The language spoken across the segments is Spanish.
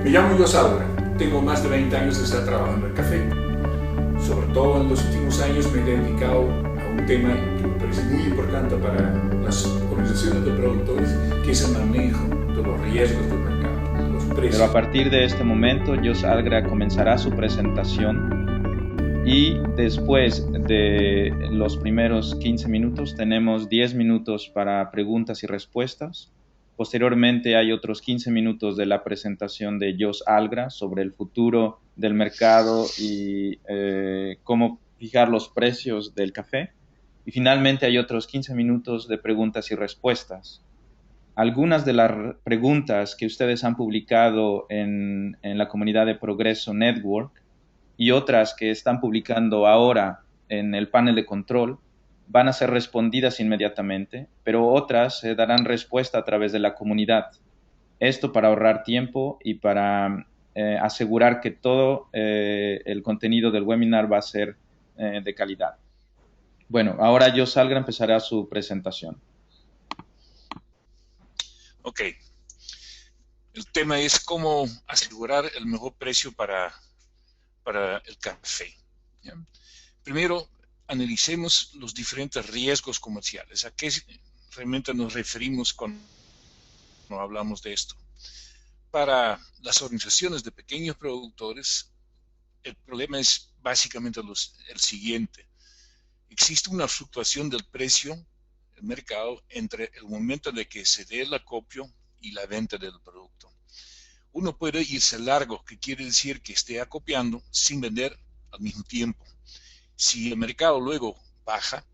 Me llamo Jos Algra, tengo más de 20 años de estar trabajando en café. Sobre todo en los últimos años me he dedicado a un tema que me parece muy importante para las organizaciones de productores, que es el manejo de los riesgos del mercado, los precios. Pero a partir de este momento, Jos Algra comenzará su presentación y después de los primeros 15 minutos tenemos 10 minutos para preguntas y respuestas. Posteriormente hay otros 15 minutos de la presentación de Jos Algra sobre el futuro del mercado y cómo fijar los precios del café. Y finalmente hay otros 15 minutos de preguntas y respuestas. Algunas de las preguntas que ustedes han publicado en la comunidad de Progreso Network y otras que están publicando ahora en el panel de control van a ser respondidas inmediatamente, pero otras darán respuesta a través de la comunidad. Esto para ahorrar tiempo y para asegurar que todo el contenido del webinar va a ser de calidad. Bueno, ahora Jos Algra empezará su presentación. Ok. El tema es cómo asegurar el mejor precio para el café. ¿Ya? Primero, analicemos los diferentes riesgos comerciales. ¿A qué realmente nos referimos cuando hablamos de esto? Para las organizaciones de pequeños productores, el problema es básicamente el siguiente. Existe una fluctuación del precio del mercado entre el momento de que se dé el acopio y la venta del producto. Uno puede irse largo, que quiere decir que esté acopiando sin vender al mismo tiempo. Si el mercado luego baja,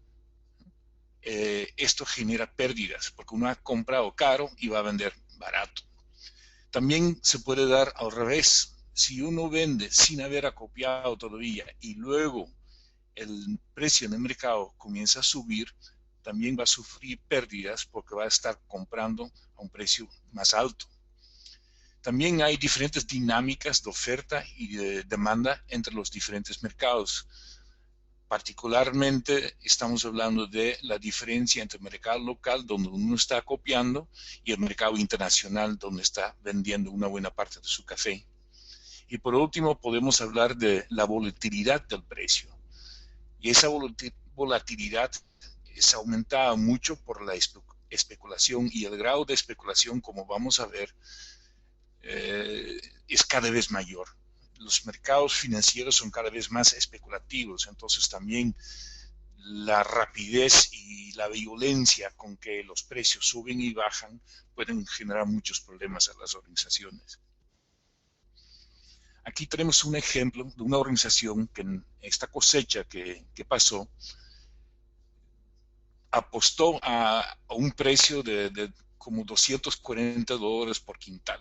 esto genera pérdidas, porque uno ha comprado caro y va a vender barato. También se puede dar al revés. Si uno vende sin haber acopiado todavía y luego el precio en el mercado comienza a subir, también va a sufrir pérdidas porque va a estar comprando a un precio más alto. También hay diferentes dinámicas de oferta y de demanda entre los diferentes mercados. Particularmente estamos hablando de la diferencia entre el mercado local, donde uno está acopiando, y el mercado internacional, donde está vendiendo una buena parte de su café. Y por último, podemos hablar de la volatilidad del precio. Y esa volatilidad es aumentada mucho por la especulación, y el grado de especulación, como vamos a ver, es cada vez mayor. Los mercados financieros son cada vez más especulativos, entonces también la rapidez y la violencia con que los precios suben y bajan pueden generar muchos problemas a las organizaciones. Aquí tenemos un ejemplo de una organización que en esta cosecha que pasó apostó a un precio de como $240 por quintal.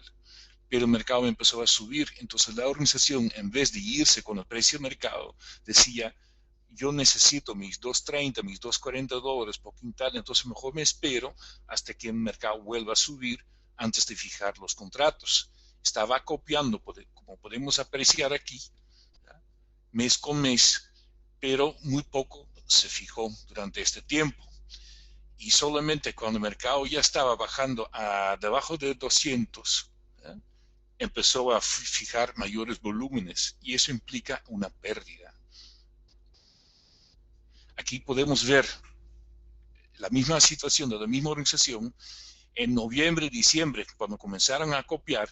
Pero el mercado empezó a subir, entonces la organización, en vez de irse con el precio de mercado, decía, yo necesito mis $230, mis $240 por quintal, entonces mejor me espero hasta que el mercado vuelva a subir antes de fijar los contratos. Estaba copiando, como podemos apreciar aquí, mes con mes, pero muy poco se fijó durante este tiempo. Y solamente cuando el mercado ya estaba bajando a debajo de 200, empezó a fijar mayores volúmenes, y eso implica una pérdida. Aquí podemos ver la misma situación de la misma organización. En noviembre y diciembre, cuando comenzaron a copiar,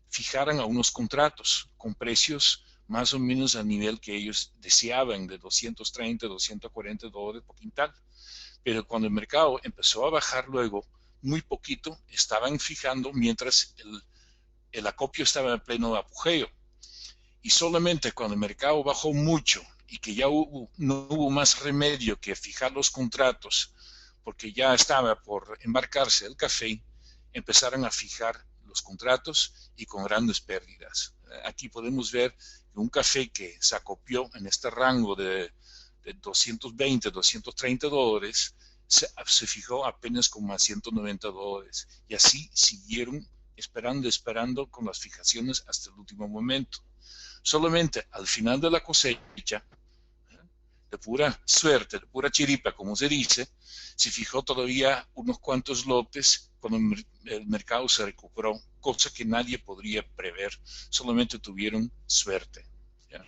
fijaron a unos contratos con precios más o menos al nivel que ellos deseaban, de $230, $240 por quintal. Pero cuando el mercado empezó a bajar luego, muy poquito, estaban fijando mientras el acopio estaba en pleno apogeo. Y solamente cuando el mercado bajó mucho y que ya no hubo más remedio que fijar los contratos, porque ya estaba por embarcarse el café, empezaron a fijar los contratos y con grandes pérdidas. Aquí podemos ver que un café que se acopió en este rango de $220, $230, se fijó apenas como a $190, y así siguieron esperando con las fijaciones hasta el último momento. Solamente al final de la cosecha, de pura suerte, de pura chiripa, como se dice, se fijó todavía unos cuantos lotes cuando el mercado se recuperó, cosa que nadie podría prever, solamente tuvieron suerte. ¿Ya?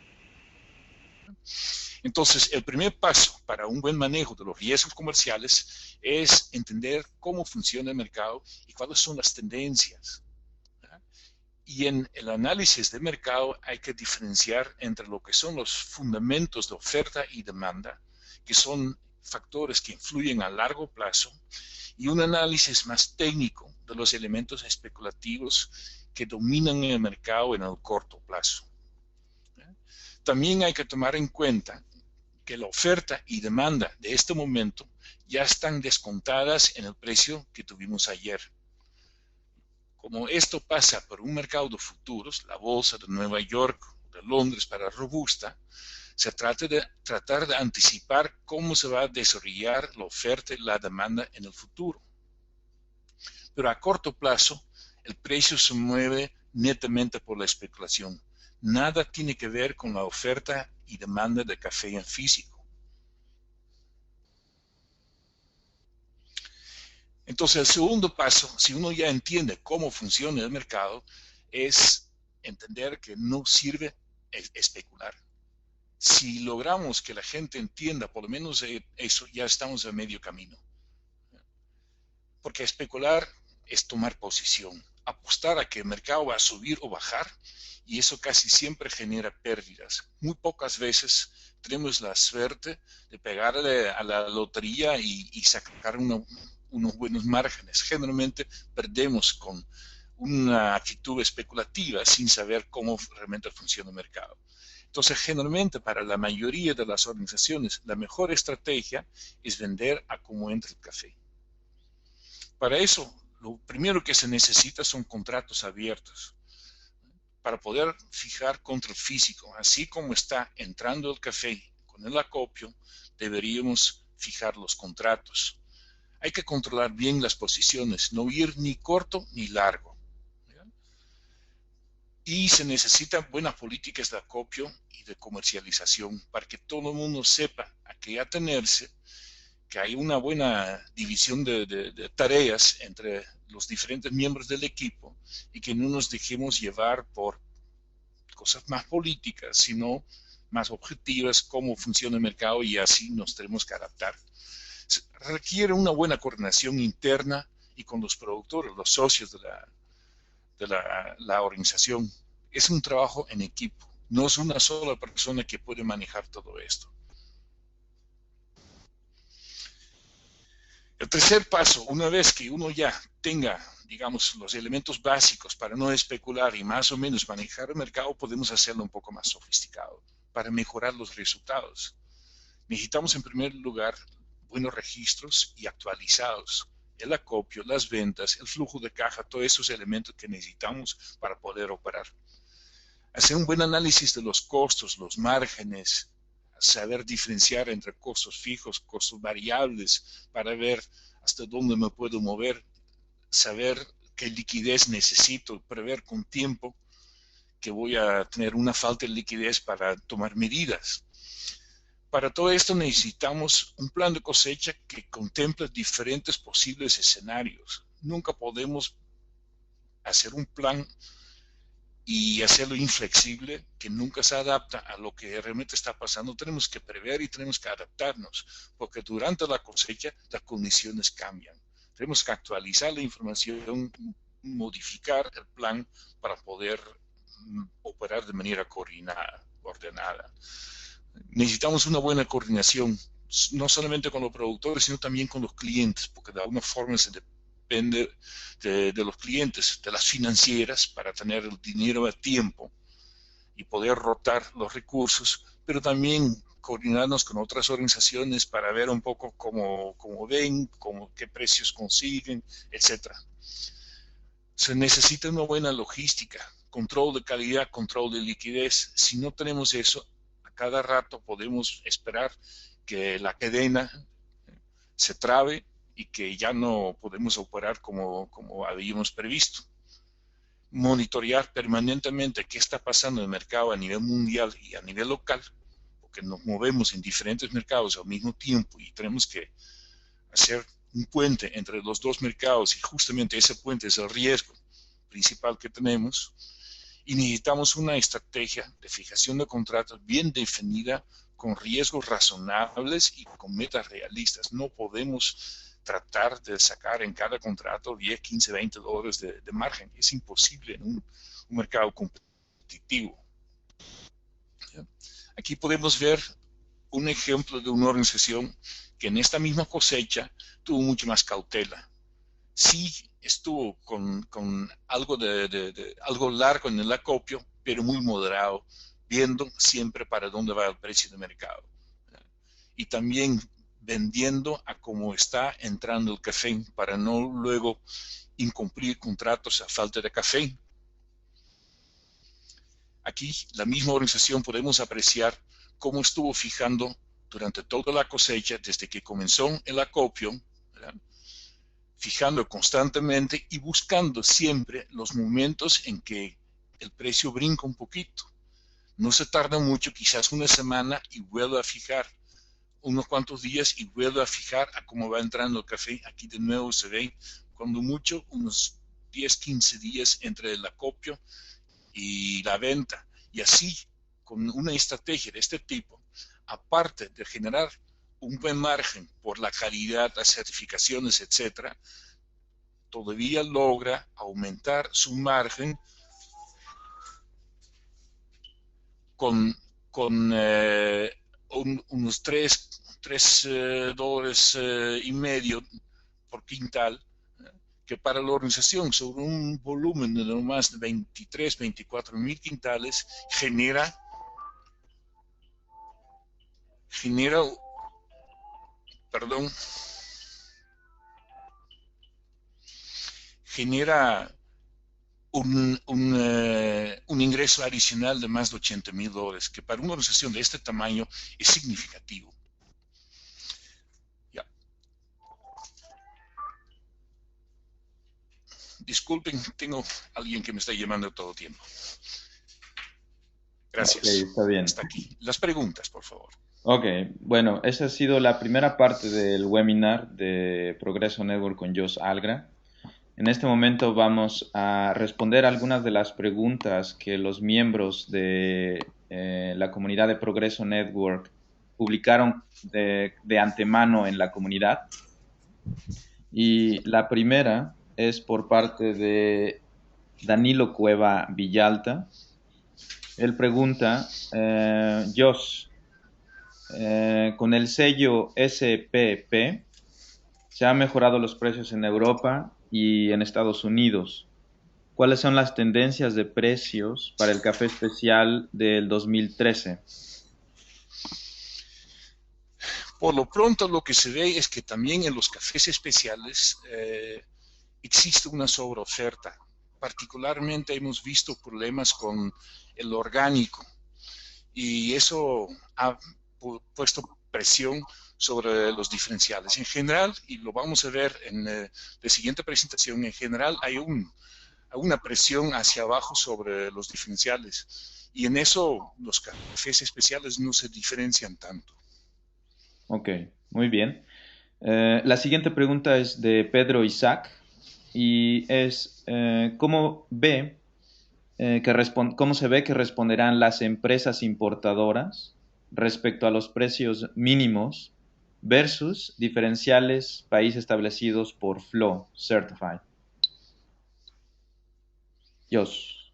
Entonces, el primer paso para un buen manejo de los riesgos comerciales es entender cómo funciona el mercado y cuáles son las tendencias. ¿Ya? Y en el análisis de mercado hay que diferenciar entre lo que son los fundamentos de oferta y demanda, que son factores que influyen a largo plazo, y un análisis más técnico de los elementos especulativos que dominan el mercado en el corto plazo. También hay que tomar en cuenta que la oferta y demanda de este momento ya están descontadas en el precio que tuvimos ayer. Como esto pasa por un mercado de futuros, la bolsa de Nueva York o de Londres para robusta, se trata de tratar de anticipar cómo se va a desarrollar la oferta y la demanda en el futuro. Pero a corto plazo, el precio se mueve netamente por la especulación. Nada tiene que ver con la oferta y demanda de café en físico. Entonces, el segundo paso, si uno ya entiende cómo funciona el mercado, es entender que no sirve especular. Si logramos que la gente entienda por lo menos eso, ya estamos a medio camino. Porque especular es tomar posición, apostar a que el mercado va a subir o bajar, y eso casi siempre genera pérdidas. Muy pocas veces tenemos la suerte de pegarle a la lotería y sacar unos buenos márgenes. Generalmente perdemos con una actitud especulativa sin saber cómo realmente funciona el mercado. Entonces, generalmente para la mayoría de las organizaciones, la mejor estrategia es vender a como entra el café. Para eso, lo primero que se necesita son contratos abiertos para poder fijar contra el físico. Así como está entrando el café con el acopio, deberíamos fijar los contratos. Hay que controlar bien las posiciones, no ir ni corto ni largo. Y se necesitan buenas políticas de acopio y de comercialización para que todo el mundo sepa a qué atenerse, que hay una buena división de tareas entre los diferentes miembros del equipo y que no nos dejemos llevar por cosas más políticas, sino más objetivas, cómo funciona el mercado, y así nos tenemos que adaptar. Se requiere una buena coordinación interna y con los productores, los socios de la organización. Es un trabajo en equipo, no es una sola persona que puede manejar todo esto. El tercer paso, una vez que uno ya tenga, digamos, los elementos básicos para no especular y más o menos manejar el mercado, podemos hacerlo un poco más sofisticado para mejorar los resultados. Necesitamos en primer lugar buenos registros y actualizados. El acopio, las ventas, el flujo de caja, todos esos elementos que necesitamos para poder operar. Hacer un buen análisis de los costos, los márgenes, saber diferenciar entre costos fijos, costos variables, para ver hasta dónde me puedo mover, saber qué liquidez necesito, prever con tiempo que voy a tener una falta de liquidez para tomar medidas. Para todo esto necesitamos un plan de cosecha que contemple diferentes posibles escenarios. Nunca podemos hacer un plan y hacerlo inflexible, que nunca se adapta a lo que realmente está pasando. Tenemos que prever y tenemos que adaptarnos, porque durante la cosecha las condiciones cambian. Tenemos que actualizar la información, modificar el plan para poder operar de manera coordinada, ordenada. Necesitamos una buena coordinación, no solamente con los productores, sino también con los clientes, porque de alguna forma se depende de los clientes, de las financieras, para tener el dinero a tiempo y poder rotar los recursos, pero también coordinarnos con otras organizaciones para ver un poco cómo ven, qué precios consiguen, etc. Se necesita una buena logística, control de calidad, control de liquidez. Si no tenemos eso, a cada rato podemos esperar que la cadena se trabe y que ya no podemos operar como habíamos previsto. Monitorear permanentemente qué está pasando en el mercado a nivel mundial y a nivel local, porque que nos movemos en diferentes mercados al mismo tiempo y tenemos que hacer un puente entre los dos mercados, y justamente ese puente es el riesgo principal que tenemos, y necesitamos una estrategia de fijación de contratos bien definida, con riesgos razonables y con metas realistas. No podemos tratar de sacar en cada contrato 10, 15, 20 dólares de margen. Es imposible en un mercado competitivo. Aquí podemos ver un ejemplo de una organización que en esta misma cosecha tuvo mucho más cautela. Sí estuvo con algo, algo largo en el acopio, pero muy moderado, viendo siempre para dónde va el precio de mercado. Y también vendiendo a cómo está entrando el café, para no luego incumplir contratos a falta de café. Aquí, la misma organización, podemos apreciar cómo estuvo fijando durante toda la cosecha, desde que comenzó el acopio, ¿verdad?, fijando constantemente y buscando siempre los momentos en que el precio brinca un poquito. No se tarda mucho, quizás una semana, y vuelve a fijar unos cuantos días y vuelve a fijar a cómo va entrando el café. Aquí de nuevo se ve, cuando mucho, unos 10, 15 días entre el acopio y la venta. Y así, con una estrategia de este tipo, aparte de generar un buen margen por la calidad, las certificaciones, etcétera, todavía logra aumentar su margen con unos 3 dólares y medio por quintal, que para la organización, sobre un volumen de no más de 23, 24 mil quintales, genera un ingreso adicional de más de 80 mil dólares, que para una organización de este tamaño es significativo. Ya. Disculpen, tengo alguien que me está llamando todo el tiempo. Gracias. Okay, está bien. Hasta aquí. Las preguntas, por favor. Ok, bueno, esa ha sido la primera parte del webinar de Progreso Network con Josh Algra. En este momento vamos a responder algunas de las preguntas que los miembros de la comunidad de Progreso Network publicaron de antemano en la comunidad. Y la primera es por parte de Danilo Cueva Villalta. Él pregunta, Josh, con el sello SPP, ¿se han mejorado los precios en Europa y en Estados Unidos? ¿Cuáles son las tendencias de precios para el café especial del 2013? Por lo pronto, lo que se ve es que también en los cafés especiales existe una sobreoferta. Particularmente hemos visto problemas con el orgánico, y eso ha puesto presión sobre los diferenciales. En general, y lo vamos a ver en la siguiente presentación, en general hay una presión hacia abajo sobre los diferenciales, y en eso los cafés especiales no se diferencian tanto. Ok, muy bien. La siguiente pregunta es de Pedro Isaac, y es ¿cómo se ve que responderán las empresas importadoras respecto a los precios mínimos versus diferenciales país establecidos por FLO Certified? Josh.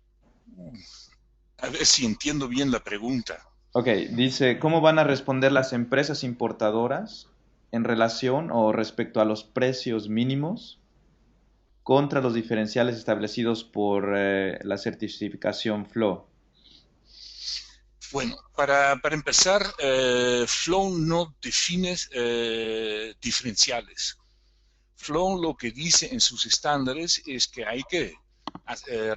A ver si entiendo bien la pregunta. Ok, dice, ¿cómo van a responder las empresas importadoras en relación o respecto a los precios mínimos contra los diferenciales establecidos por la certificación FLO? Bueno, para empezar, FLO no define diferenciales. FLO lo que dice en sus estándares es que hay que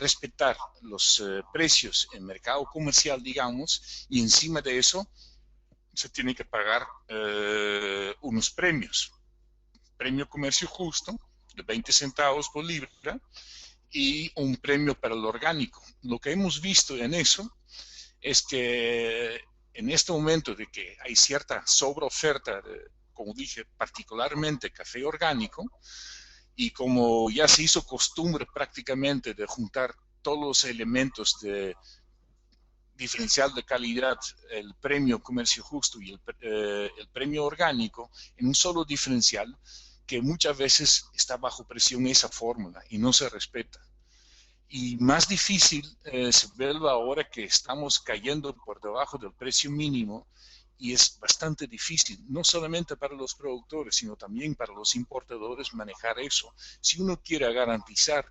respetar los precios en mercado comercial, digamos, y encima de eso se tiene que pagar unos premios. Premio comercio justo de 20 centavos por libra y un premio para el orgánico. Lo que hemos visto en eso es que en este momento de que hay cierta sobreoferta, como dije, particularmente café orgánico, y como ya se hizo costumbre prácticamente de juntar todos los elementos de diferencial de calidad, el premio comercio justo y el premio orgánico en un solo diferencial, que muchas veces está bajo presión esa fórmula y no se respeta. Y más difícil se vuelve ahora que estamos cayendo por debajo del precio mínimo, y es bastante difícil, no solamente para los productores, sino también para los importadores manejar eso. Si uno quiere garantizar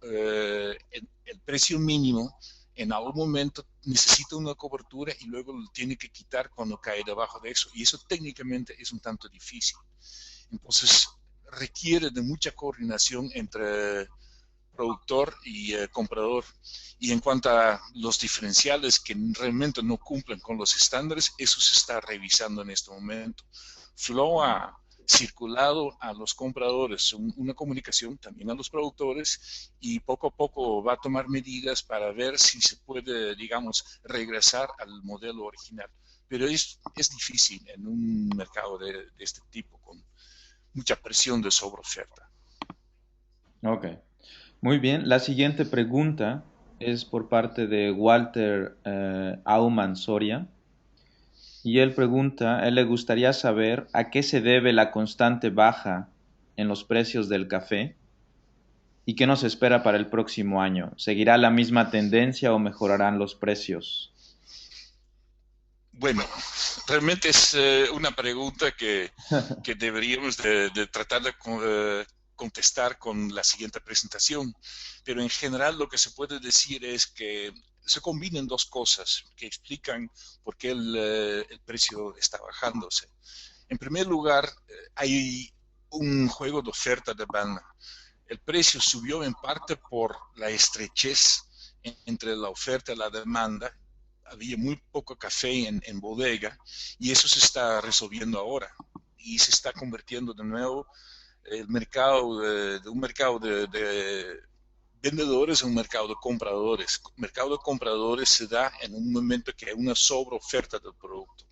el precio mínimo, en algún momento necesita una cobertura y luego lo tiene que quitar cuando cae debajo de eso. Y eso técnicamente es un tanto difícil. Entonces requiere de mucha coordinación entre productor y comprador. Y en cuanto a los diferenciales que realmente no cumplen con los estándares, eso se está revisando en este momento. Flow ha circulado a los compradores una comunicación, también a los productores, y poco a poco va a tomar medidas para ver si se puede, digamos, regresar al modelo original. Pero es difícil en un mercado de este tipo, con mucha presión de sobreoferta. Ok, muy bien. La siguiente pregunta es por parte de Walter Aumann Soria. Y él pregunta, él le gustaría saber a qué se debe la constante baja en los precios del café y qué nos espera para el próximo año. ¿Seguirá la misma tendencia o mejorarán los precios? Bueno, realmente es una pregunta que deberíamos de tratar de contestar con la siguiente presentación, pero en general lo que se puede decir es que se combinan dos cosas que explican por qué el precio está bajándose. En primer lugar, hay un juego de oferta-demanda. El precio subió en parte por la estrechez entre la oferta y la demanda. Había muy poco café en bodega, y eso se está resolviendo ahora y se está convirtiendo de nuevo el mercado de un mercado de vendedores a un mercado de compradores. El mercado de compradores se da en un momento que hay una sobreoferta del producto,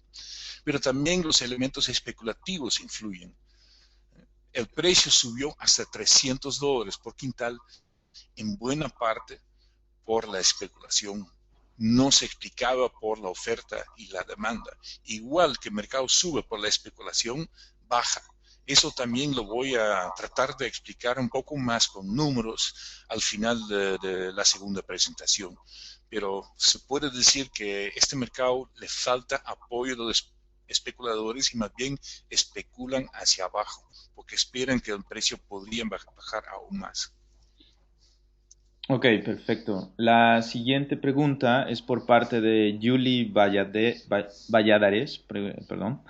pero también los elementos especulativos influyen. El precio subió hasta $300 por quintal, en buena parte por la especulación. No se explicaba por la oferta y la demanda. Igual que el mercado sube por la especulación, baja. Eso también lo voy a tratar de explicar un poco más con números al final de la segunda presentación. Pero se puede decir que a este mercado le falta apoyo de los especuladores, y más bien especulan hacia abajo, porque esperan que el precio podría bajar aún más. Ok, perfecto. La siguiente pregunta es por parte de Julie Valladares, perdón.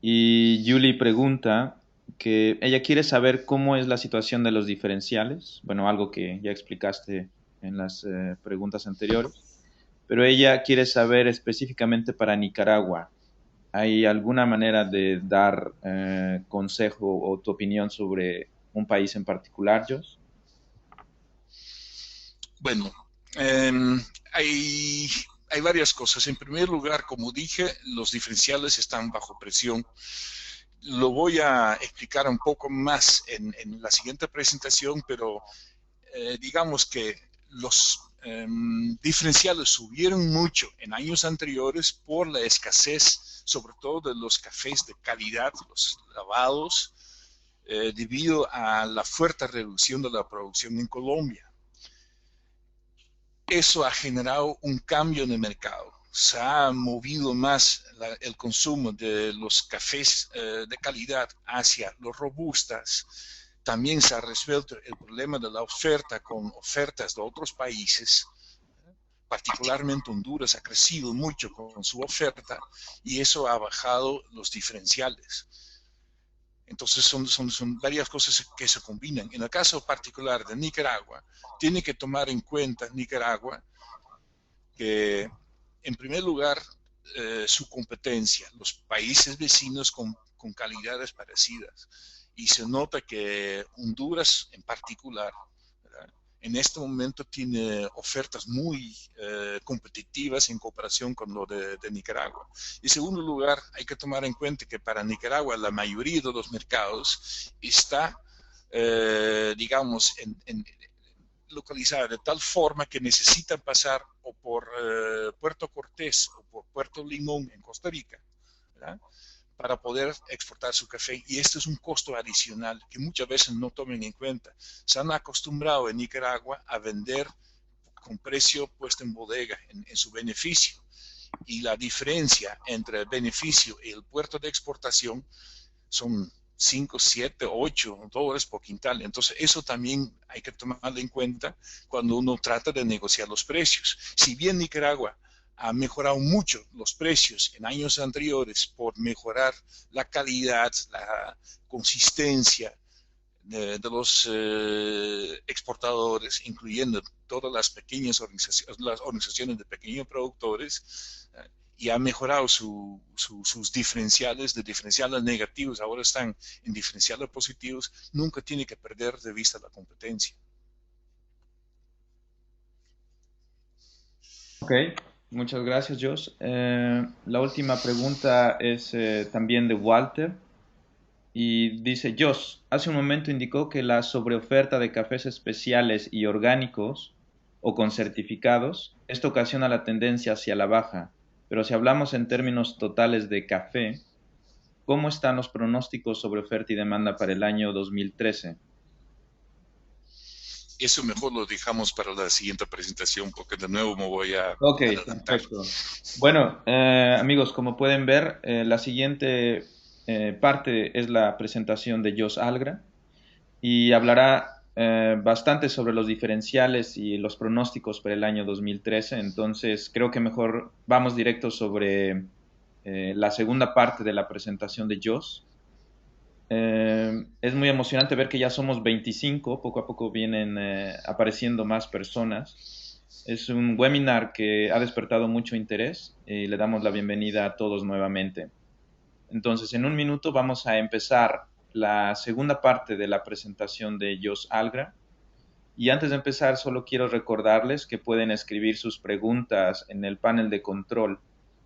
Y Julie pregunta que ella quiere saber cómo es la situación de los diferenciales. Bueno, algo que ya explicaste en las preguntas anteriores. Pero ella quiere saber específicamente para Nicaragua. ¿Hay alguna manera de dar consejo o tu opinión sobre un país en particular, Jos? Bueno, hay varias cosas. En primer lugar, como dije, los diferenciales están bajo presión. Lo voy a explicar un poco más en la siguiente presentación, pero digamos que los diferenciales subieron mucho en años anteriores por la escasez, sobre todo de los cafés de calidad, los lavados, debido a la fuerte reducción de la producción en Colombia. Eso ha generado un cambio en el mercado. Se ha movido más el consumo de los cafés de calidad hacia los robustas. También se ha resuelto el problema de la oferta con ofertas de otros países. Particularmente Honduras ha crecido mucho con su oferta, y eso ha bajado los diferenciales. Entonces son varias cosas que se combinan. En el caso particular de Nicaragua, tiene que tomar en cuenta Nicaragua que, en primer lugar, su competencia, los países vecinos con calidades parecidas. Y se nota que Honduras en particular, ¿verdad?, en este momento tiene ofertas muy competitivas en comparación con lo de Nicaragua. En segundo lugar, hay que tomar en cuenta que para Nicaragua la mayoría de los mercados está, digamos, localizada de tal forma que necesitan pasar o por Puerto Cortés o por Puerto Limón en Costa Rica, ¿verdad?, para poder exportar su café, y esto es un costo adicional que muchas veces no tomen en cuenta. Se han acostumbrado en Nicaragua a vender con precio puesto en bodega, en su beneficio, y la diferencia entre el beneficio y el puerto de exportación son 5, 7, 8 dólares por quintal. Entonces eso también hay que tomarlo en cuenta cuando uno trata de negociar los precios. Si bien Nicaragua ha mejorado mucho los precios en años anteriores por mejorar la calidad, la consistencia de los exportadores, incluyendo todas las pequeñas organizaciones, las organizaciones de pequeños productores, y ha mejorado sus diferenciales, de diferenciales negativos, ahora están en diferenciales positivos, nunca tiene que perder de vista la competencia. Ok. Muchas gracias, Josh. La última pregunta es también de Walter y dice, Josh, hace un momento indicó que la sobreoferta de cafés especiales y orgánicos o con certificados, esto ocasiona la tendencia hacia la baja, pero si hablamos en términos totales de café, ¿cómo están los pronósticos sobre oferta y demanda para el año 2013? Eso mejor lo dejamos para la siguiente presentación, porque de nuevo me voy a Ok, adelantar. perfecto. Bueno, amigos, como pueden ver, la siguiente parte es la presentación de Josh Algra y hablará bastante sobre los diferenciales y los pronósticos para el año 2013. Entonces, creo que mejor vamos directo sobre la segunda parte de la presentación de Josh. Es muy emocionante ver que ya somos 25, poco a poco vienen apareciendo más personas. Es un webinar que ha despertado mucho interés y le damos la bienvenida a todos nuevamente. Entonces, en un minuto vamos a empezar la segunda parte de la presentación de Josh Algra. Y antes de empezar, solo quiero recordarles que pueden escribir sus preguntas en el panel de control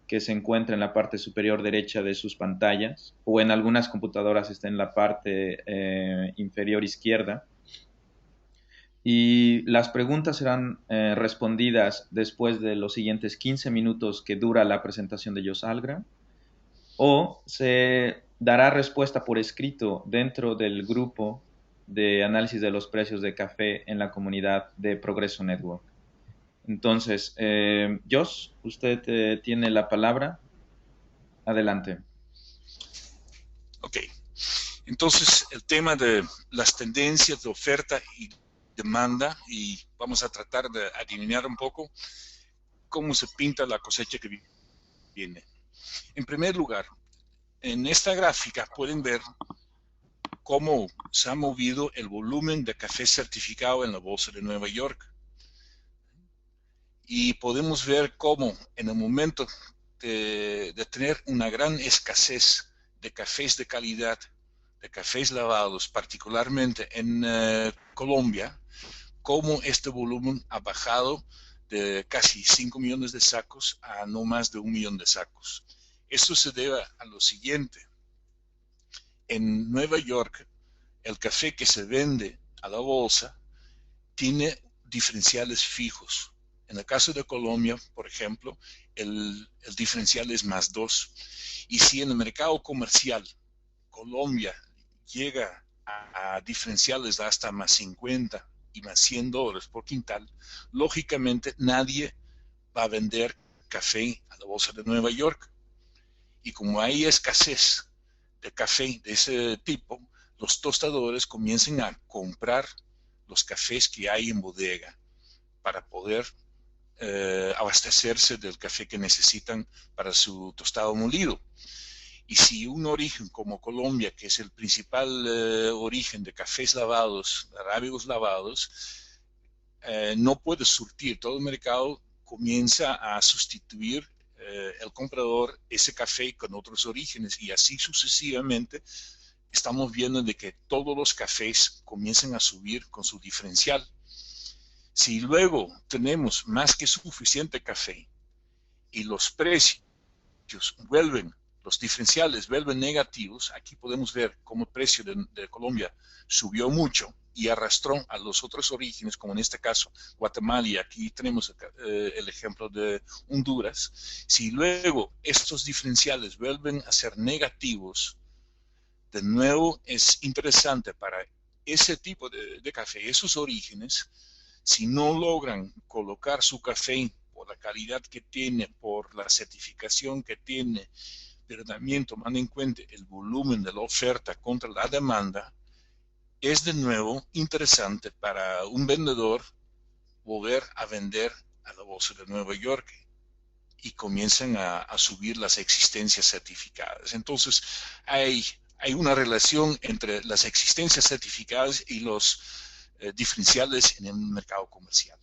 que se encuentra en la parte superior derecha de sus pantallas, o en algunas computadoras está en la parte inferior izquierda. Y las preguntas serán respondidas después de los siguientes 15 minutos que dura la presentación de Josh Algra, o se dará respuesta por escrito dentro del grupo de análisis de los precios de café en la comunidad de Progreso Network. Entonces, Josh, usted tiene la palabra. Adelante. Ok, entonces el tema de las tendencias de oferta y demanda, y vamos a tratar de adivinar un poco cómo se pinta la cosecha que viene. En primer lugar, en esta gráfica pueden ver cómo se ha movido el volumen de café certificado en la Bolsa de Nueva York. Y podemos ver cómo en el momento de tener una gran escasez de cafés de calidad, de cafés lavados, particularmente en Colombia, cómo este volumen ha bajado de casi 5 millones de sacos a no más de 1 millón de sacos. Esto se debe a lo siguiente. En Nueva York, el café que se vende a la bolsa tiene diferenciales fijos. En el caso de Colombia, por ejemplo, el diferencial es +2. Y si en el mercado comercial Colombia llega a diferenciales de hasta +50 y +100 dólares por quintal, lógicamente nadie va a vender café a la bolsa de Nueva York. Y como hay escasez de café de ese tipo, los tostadores comienzan a comprar los cafés que hay en bodega para poder abastecerse del café que necesitan para su tostado molido. Y si un origen como Colombia, que es el principal origen de cafés lavados, arábigos lavados, no puede surtir todo el mercado, comienza a sustituir el comprador ese café con otros orígenes, y así sucesivamente. Estamos viendo de que todos los cafés comienzan a subir con su diferencial. Si luego tenemos más que suficiente café y los precios los diferenciales vuelven negativos, aquí podemos ver cómo el precio de Colombia subió mucho y arrastró a los otros orígenes, como en este caso Guatemala, y aquí tenemos el ejemplo de Honduras. Si luego estos diferenciales vuelven a ser negativos, de nuevo es interesante para ese tipo de café, esos orígenes, si no logran colocar su café por la calidad que tiene, por la certificación que tiene, pero también tomando en cuenta el volumen de la oferta contra la demanda, es de nuevo interesante para un vendedor volver a vender a la bolsa de Nueva York y comienzan a subir las existencias certificadas. Entonces hay una relación entre las existencias certificadas y los diferenciales en el mercado comercial.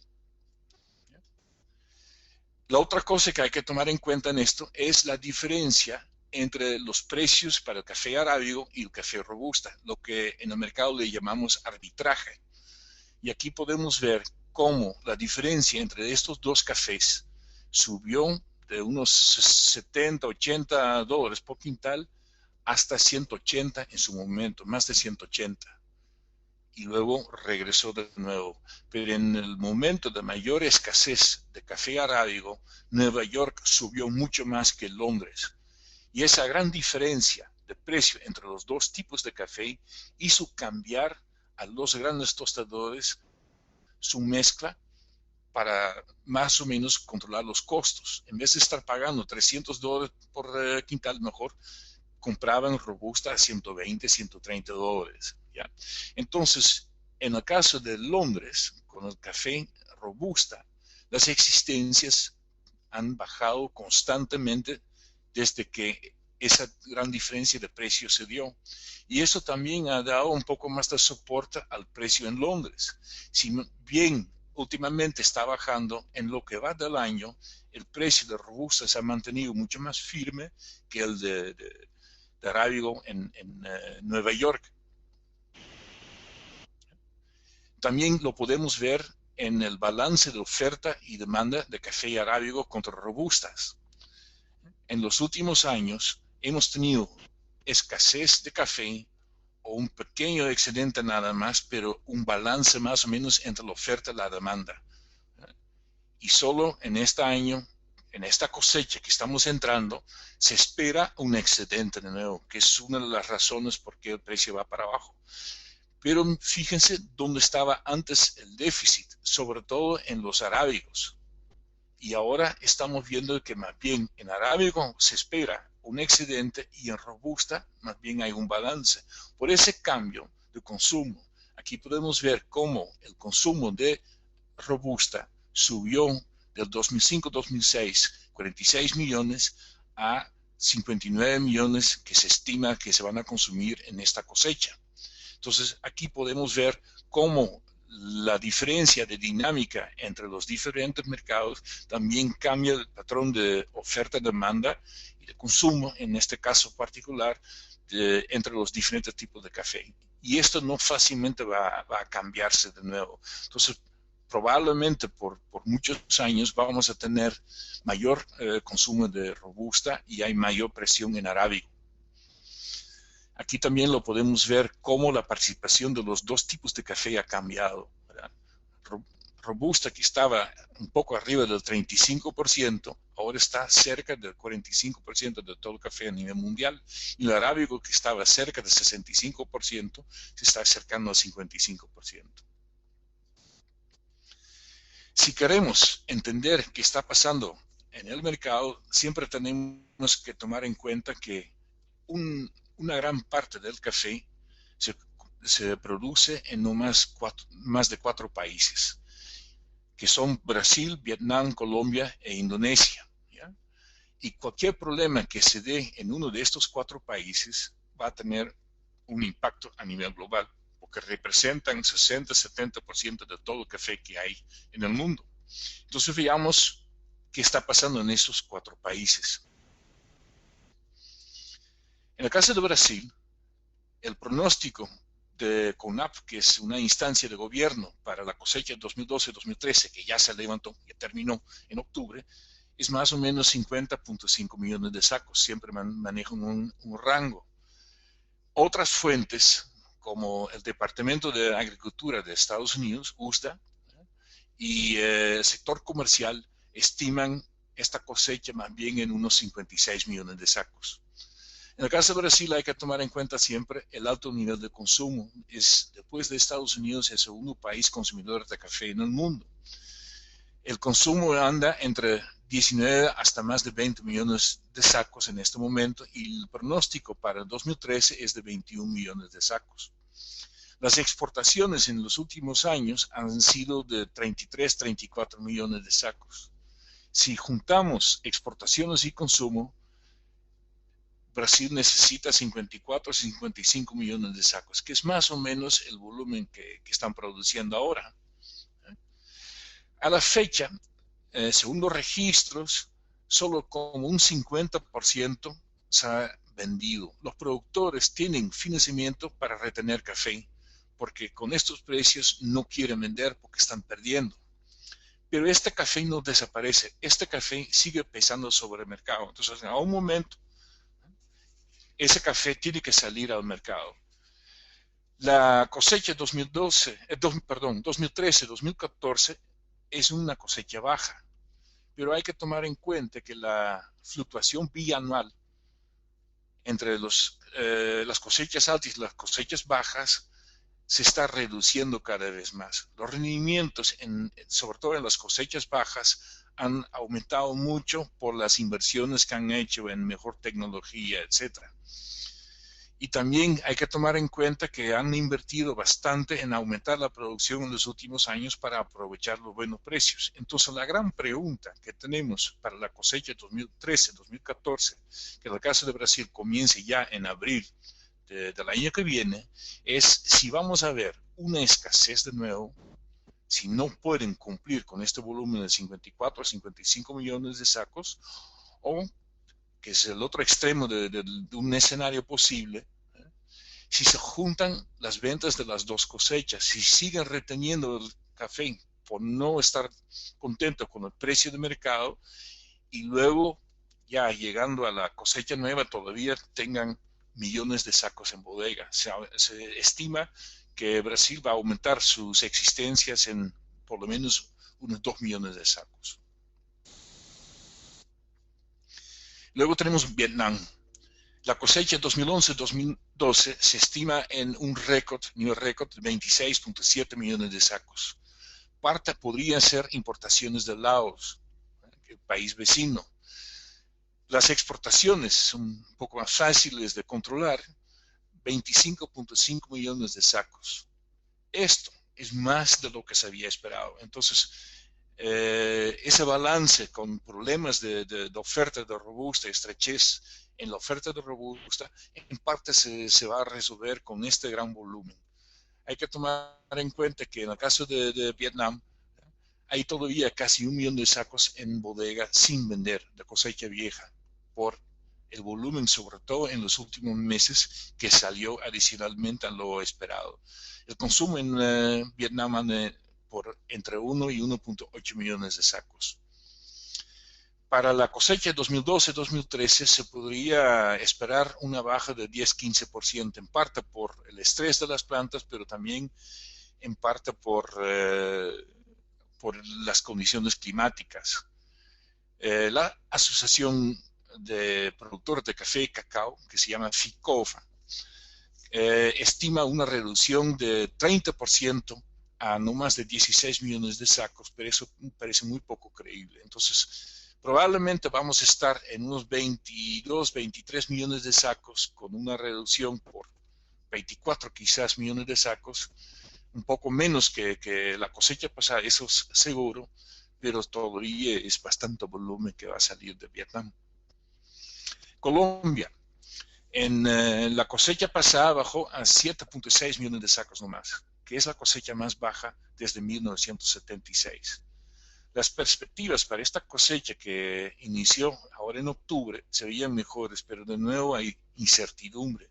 La otra cosa que hay que tomar en cuenta en esto es la diferencia entre los precios para el café arábigo y el café robusta, lo que en el mercado le llamamos arbitraje. Y aquí podemos ver cómo la diferencia entre estos dos cafés subió de unos 70, 80 dólares por quintal hasta 180 en su momento, más de 180. Y luego regresó de nuevo. Pero en el momento de mayor escasez de café arábigo, Nueva York subió mucho más que Londres. Y esa gran diferencia de precio entre los dos tipos de café hizo cambiar a los grandes tostadores su mezcla para más o menos controlar los costos. En vez de estar pagando 300 dólares por quintal, mejor compraban robusta a 120, 130 dólares. ¿Ya? Entonces, en el caso de Londres, con el café robusta, las existencias han bajado constantemente desde que esa gran diferencia de precio se dio. Y eso también ha dado un poco más de soporte al precio en Londres. Si bien últimamente está bajando, en lo que va del año, el precio de robusta se ha mantenido mucho más firme que el de arábigo en Nueva York. También lo podemos ver en el balance de oferta y demanda de café arábigo contra robustas. En los últimos años hemos tenido escasez de café o un pequeño excedente nada más, pero un balance más o menos entre la oferta y la demanda. Y solo en este año, en esta cosecha que estamos entrando, se espera un excedente de nuevo, que es una de las razones por qué el precio va para abajo. Pero fíjense dónde estaba antes el déficit, sobre todo en los arábigos. Y ahora estamos viendo que más bien en arábigo se espera un excedente y en robusta más bien hay un balance. Por ese cambio de consumo, aquí podemos ver cómo el consumo de robusta subió del 2005-2006, 46 millones a 59 millones que se estima que se van a consumir en esta cosecha. Entonces aquí podemos ver cómo la diferencia de dinámica entre los diferentes mercados también cambia el patrón de oferta-demanda y de consumo, en este caso particular, entre los diferentes tipos de café. Y esto no fácilmente va a cambiarse de nuevo. Entonces, probablemente por muchos años vamos a tener mayor consumo de robusta y hay mayor presión en arábigo. Aquí también lo podemos ver cómo la participación de los dos tipos de café ha cambiado, ¿verdad? Robusta, que estaba un poco arriba del 35%, ahora está cerca del 45% de todo el café a nivel mundial. Y el arábigo, que estaba cerca del 65%, se está acercando al 55%. Si queremos entender qué está pasando en el mercado, siempre tenemos que tomar en cuenta que una gran parte del café se produce en más de 4 países, que son Brasil, Vietnam, Colombia e Indonesia. ¿Ya? Y cualquier problema que se dé en uno de estos 4 países va a tener un impacto a nivel global, porque representan 60-70% de todo el café que hay en el mundo. Entonces veamos qué está pasando en esos 4 países. En el caso de Brasil, el pronóstico de CONAP, que es una instancia de gobierno para la cosecha 2012-2013, que ya se levantó, ya terminó en octubre, es más o menos 50.5 millones de sacos. Siempre manejan un rango. Otras fuentes, como el Departamento de Agricultura de Estados Unidos, USDA, y el sector comercial, estiman esta cosecha más bien en unos 56 millones de sacos. En el caso de Brasil hay que tomar en cuenta siempre el alto nivel de consumo. Después de Estados Unidos, es el segundo país consumidor de café en el mundo. El consumo anda entre 19 hasta más de 20 millones de sacos en este momento, y el pronóstico para el 2013 es de 21 millones de sacos. Las exportaciones en los últimos años han sido de 33, 34 millones de sacos. Si juntamos exportaciones y consumo, Brasil necesita 54 o 55 millones de sacos, que es más o menos el volumen que están produciendo ahora. A la fecha, según los registros, solo como un 50% se ha vendido. Los productores tienen financiamiento para retener café, porque con estos precios no quieren vender porque están perdiendo. Pero este café no desaparece, este café sigue pesando sobre el mercado. Entonces, en un momento, ese café tiene que salir al mercado. La cosecha 2013-2014 es una cosecha baja, pero hay que tomar en cuenta que la fluctuación bianual entre las cosechas altas y las cosechas bajas se está reduciendo cada vez más. Los rendimientos, sobre todo en las cosechas bajas, han aumentado mucho por las inversiones que han hecho en mejor tecnología, etc. Y también hay que tomar en cuenta que han invertido bastante en aumentar la producción en los últimos años para aprovechar los buenos precios. Entonces, la gran pregunta que tenemos para la cosecha 2013-2014, que en el caso de Brasil comience ya en abril del año que viene, es si vamos a ver una escasez de nuevo, si no pueden cumplir con este volumen de 54 a 55 millones de sacos, o, que es el otro extremo de un escenario posible, si se juntan las ventas de las dos cosechas, si siguen reteniendo el café por no estar contento con el precio de mercado, y luego ya llegando a la cosecha nueva todavía tengan millones de sacos en bodega. Se estima que Brasil va a aumentar sus existencias en por lo menos unos 2 millones de sacos. Luego tenemos Vietnam. La cosecha 2011-2012 se estima en un nivel récord de 26.7 millones de sacos. Parte podría ser importaciones de Laos, el país vecino. Las exportaciones son un poco más fáciles de controlar, 25.5 millones de sacos. Esto es más de lo que se había esperado. Entonces, ese balance con problemas de oferta de robusta, estrechez en la oferta de robusta, en parte se va a resolver con este gran volumen. Hay que tomar en cuenta que en el caso de Vietnam, hay todavía casi 1 millón de sacos en bodega sin vender de cosecha vieja, por el volumen, sobre todo en los últimos meses, que salió adicionalmente a lo esperado. El consumo en Vietnam anda por entre 1 y 1.8 millones de sacos. Para la cosecha 2012-2013 se podría esperar una baja de 10-15%, en parte por el estrés de las plantas, pero también en parte por las condiciones climáticas. La Asociación de Productores de Café y Cacao, que se llama FICOFA, estima una reducción de 30% a no más de 16 millones de sacos, pero eso parece muy poco creíble. Entonces, probablemente vamos a estar en unos 22, 23 millones de sacos, con una reducción por 24 quizás millones de sacos, un poco menos que la cosecha pasada, eso es seguro, pero todavía es bastante volumen que va a salir de Vietnam. Colombia, en la cosecha pasada bajó a 7.6 millones de sacos nomás, que es la cosecha más baja desde 1976. Las perspectivas para esta cosecha, que inició ahora en octubre, se veían mejores, pero de nuevo hay incertidumbre.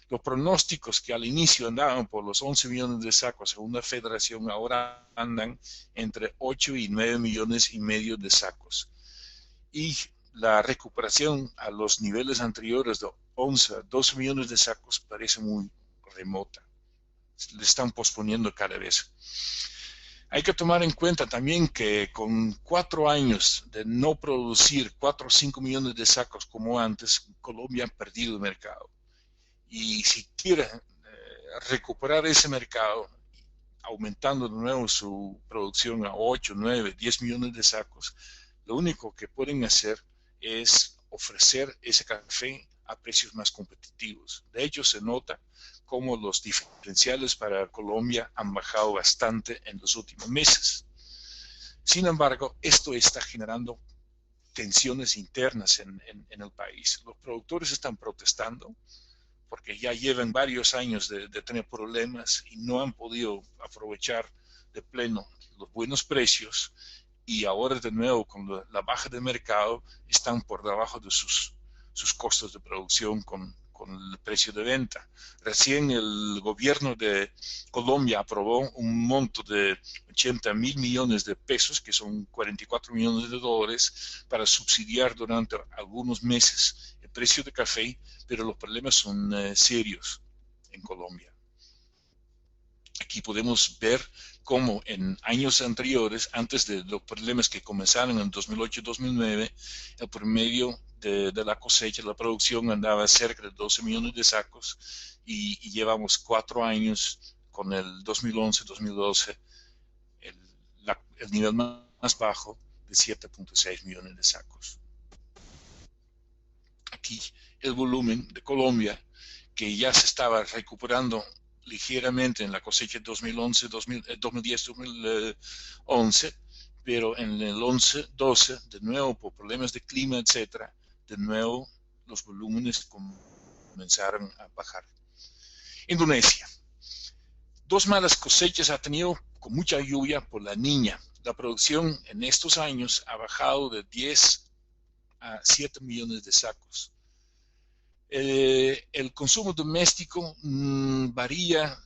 Los pronósticos que al inicio andaban por los 11 millones de sacos según la Federación ahora andan entre 8 y 9 millones y medio de sacos. Y la recuperación a los niveles anteriores de 11 a 12 millones de sacos parece muy remota. Le están posponiendo cada vez. Hay que tomar en cuenta también que con 4 años de no producir 4 o 5 millones de sacos como antes, Colombia ha perdido el mercado. Y si quiere recuperar ese mercado, aumentando de nuevo su producción a 8, 9, 10 millones de sacos, lo único que pueden hacer es ofrecer ese café a precios más competitivos. De hecho, se nota cómo los diferenciales para Colombia han bajado bastante en los últimos meses. Sin embargo, esto está generando tensiones internas en el país. Los productores están protestando porque ya llevan varios años de tener problemas y no han podido aprovechar de pleno los buenos precios, y ahora de nuevo con la baja de mercado están por debajo de sus costos de producción con el precio de venta. Recién el gobierno de Colombia aprobó un monto de 80.000 millones de pesos, que son 44 millones de dólares, para subsidiar durante algunos meses el precio de café, pero los problemas son serios en Colombia. Aquí podemos ver cómo en años anteriores, antes de los problemas que comenzaron en 2008-2009, el promedio de la cosecha, la producción andaba cerca de 12 millones de sacos y llevamos 4 años con el 2011-2012, el nivel más bajo de 7.6 millones de sacos. Aquí el volumen de Colombia, que ya se estaba recuperando ligeramente en la cosecha 2010-2011, pero en el 11-12, de nuevo por problemas de clima, etcétera, de nuevo los volúmenes comenzaron a bajar. Indonesia. 2 malas cosechas ha tenido con mucha lluvia por la Niña. La producción en estos años ha bajado de 10 a 7 millones de sacos. El consumo doméstico varía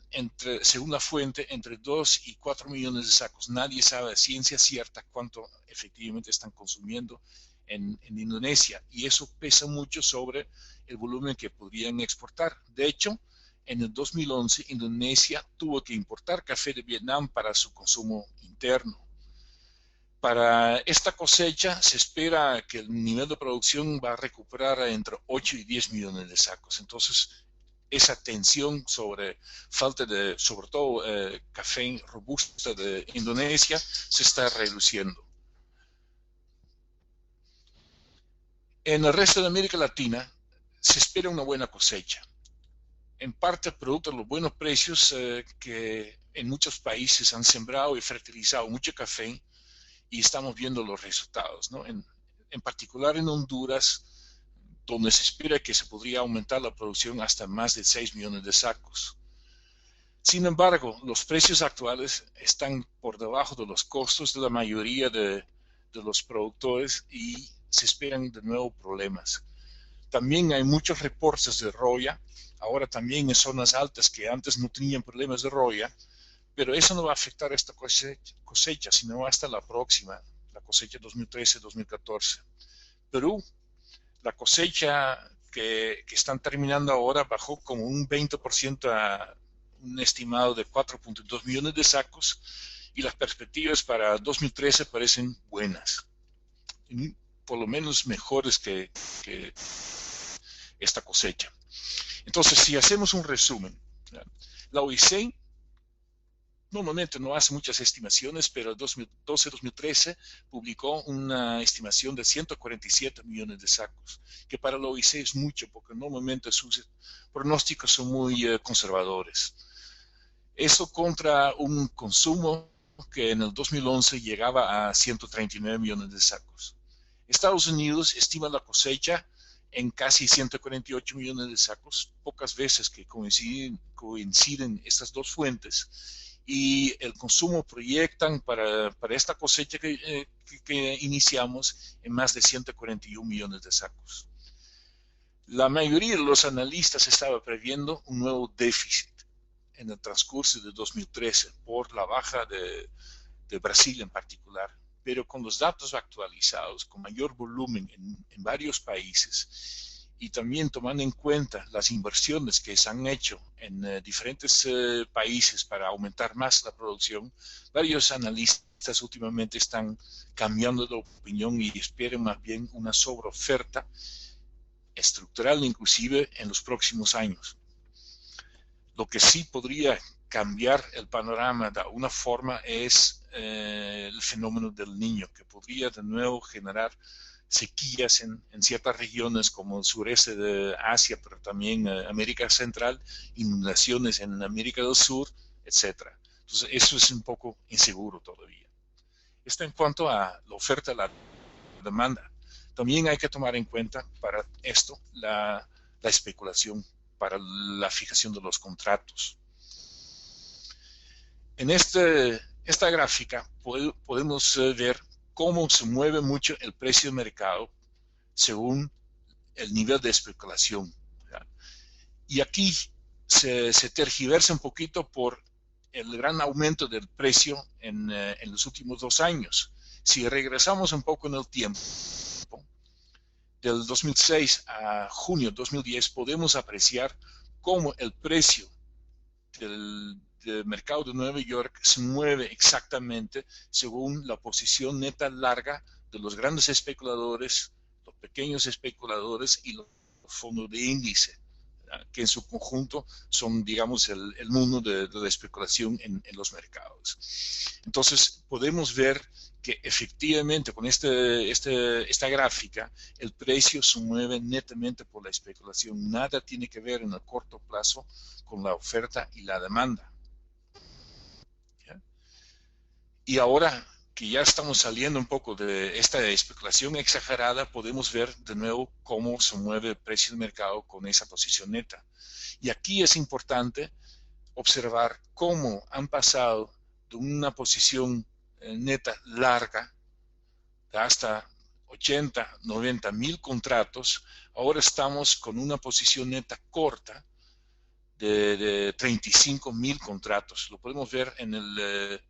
según la fuente entre 2 y 4 millones de sacos. Nadie sabe a ciencia cierta cuánto efectivamente están consumiendo en Indonesia, y eso pesa mucho sobre el volumen que podrían exportar. De hecho, en el 2011 Indonesia tuvo que importar café de Vietnam para su consumo interno. Para esta cosecha se espera que el nivel de producción va a recuperar entre 8 y 10 millones de sacos. Entonces, esa tensión sobre falta de, sobre todo, café robusto de Indonesia se está reduciendo. En el resto de América Latina se espera una buena cosecha, en parte producto de los buenos precios que en muchos países han sembrado y fertilizado mucho café, y estamos viendo los resultados, ¿no? En particular en Honduras, donde se espera que se podría aumentar la producción hasta más de 6 millones de sacos. Sin embargo, los precios actuales están por debajo de los costos de la mayoría de los productores y se esperan de nuevo problemas. También hay muchos reportes de roya, ahora también en zonas altas que antes no tenían problemas de roya, pero eso no va a afectar esta cosecha, sino hasta la próxima, la cosecha 2013-2014. Perú, la cosecha que están terminando ahora bajó como un 20% a un estimado de 4.2 millones de sacos, y las perspectivas para 2013 parecen buenas, por lo menos mejores que esta cosecha. Entonces, si hacemos un resumen, la OIC normalmente no hace muchas estimaciones, pero en 2012-2013 publicó una estimación de 147 millones de sacos, que para la OIC es mucho, porque normalmente sus pronósticos son muy conservadores. Eso contra un consumo que en el 2011 llegaba a 139 millones de sacos. Estados Unidos estima la cosecha en casi 148 millones de sacos, pocas veces que coinciden estas dos fuentes, y el consumo proyectan para esta cosecha que iniciamos en más de 141 millones de sacos. La mayoría de los analistas estaba previendo un nuevo déficit en el transcurso de 2013 por la baja de Brasil en particular, pero con los datos actualizados, con mayor volumen en varios países y también tomando en cuenta las inversiones que se han hecho en diferentes países para aumentar más la producción, varios analistas últimamente están cambiando de opinión y esperan más bien una sobreoferta estructural inclusive en los próximos años. Lo que sí podría cambiar el panorama de alguna forma es el fenómeno del Niño, que podría de nuevo generar sequías en ciertas regiones como el sureste de Asia, pero también América Central, inundaciones en América del Sur, etc. Entonces eso es un poco inseguro todavía. Esto en cuanto a la oferta y la demanda. También hay que tomar en cuenta para esto la especulación para la fijación de los contratos. En esta gráfica podemos ver cómo se mueve mucho el precio de mercado según el nivel de especulación. ¿Ya? Y aquí se tergiversa un poquito por el gran aumento del precio en los últimos 2 años. Si regresamos un poco en el tiempo, del 2006 a junio de 2010, podemos apreciar cómo el precio del mercado de Nueva York se mueve exactamente según la posición neta larga de los grandes especuladores, los pequeños especuladores y los fondos de índice, que en su conjunto son, digamos, el mundo de la especulación en los mercados. Entonces, podemos ver que efectivamente con esta gráfica el precio se mueve netamente por la especulación. Nada tiene que ver en el corto plazo con la oferta y la demanda. ¿Ya? Y ahora que ya estamos saliendo un poco de esta especulación exagerada, podemos ver de nuevo cómo se mueve el precio del mercado con esa posición neta. Y aquí es importante observar cómo han pasado de una posición neta larga de hasta 80, 90 mil contratos, ahora estamos con una posición neta corta de 35 mil contratos. Lo podemos ver en el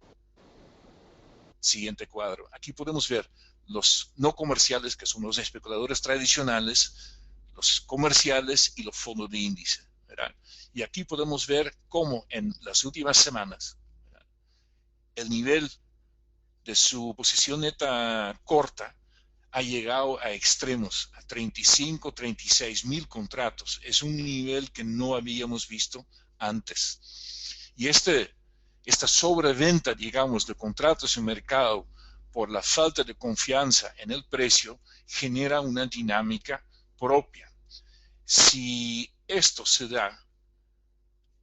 siguiente cuadro. Aquí podemos ver los no comerciales, que son los especuladores tradicionales, los comerciales y los fondos de índice, ¿verdad? Y aquí podemos ver cómo en las últimas semanas, ¿verdad?, el nivel de su posición neta corta ha llegado a extremos, a 35, 36 mil contratos. Es un nivel que no habíamos visto antes. Y esta sobreventa, digamos, de contratos en mercado por la falta de confianza en el precio genera una dinámica propia. Si esto se da,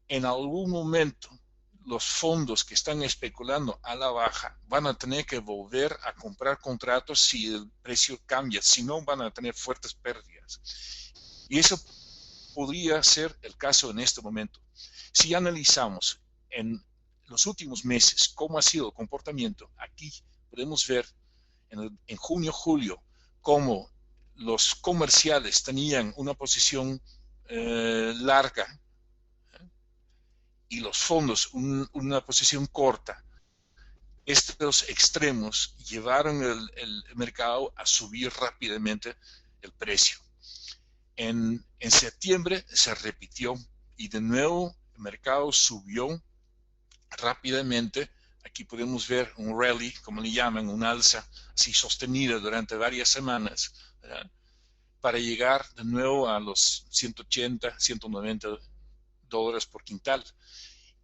en algún momento los fondos que están especulando a la baja van a tener que volver a comprar contratos si el precio cambia, si no van a tener fuertes pérdidas. Y eso podría ser el caso en este momento. Si analizamos en los últimos meses cómo ha sido el comportamiento, aquí podemos ver en junio, julio, cómo los comerciales tenían una posición larga y los fondos una posición corta. Estos extremos llevaron el mercado a subir rápidamente el precio. En septiembre se repitió y de nuevo el mercado subió rápidamente. Aquí podemos ver un rally, como le llaman, un alza así sostenida durante varias semanas, ¿verdad?, para llegar de nuevo a los 180, 190 dólares por quintal.